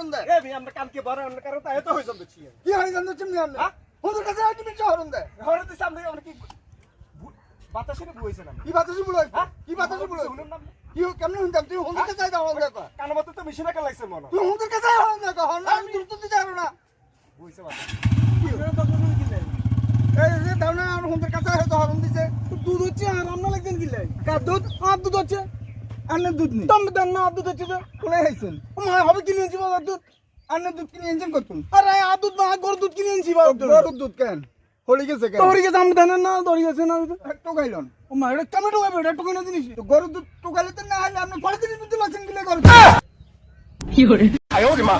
হরন দেয় এ ভাই আমরা কালকে বড় অন্য কারণ তাই তো হই যাবে ছি কি হয় জানো তুমি আমনে হুজুর কাছে আইটি মিছে হরন দেয় হরে দিছ আমরা কি বাতাসে বইছে না কি বাতাসি বলো কি বাতাসি বলো শুনুন না কি কেমনে হুনতাম তুই হুজুর কাছে আইতা হরন দেয় কান মত তো মিশনে কা লাগছে মনে তুই হুজুর কাছে হরন দেয় হরন আমি দ্রুত দিতে পারবো না বইছে বাতাস এই যে দাও না আর হুজুর কাছে হয়তো হরন দিছে দুধ হচ্ছে আর আমরা লাগছেন কি লাই কার দুধ আর দুধ হচ্ছে আন্নের দুধ নেই তুমি দেন না আর দুধ হচ্ছে কোলে হাইছেন ও মা হবে কিনে এনেছি বাজার দুধ আন্নের দুধ কিনে এনছেন করতুন আরে আর দুধ না গরুর দুধ কিনে এনেছি বাজার গরুর দুধ কেন হলি গেছে কেন তোর গেছে আমি দেন না তোর গেছে না একটু গাইলন ও মা এটা কেমন ঢোকাবে এটা ঢোকাই না জিনিস তো গরুর দুধ টুকালে তো না হলে আপনি পরে দিন দুধ লাগছেন কিলে গরু আয় ওরে মা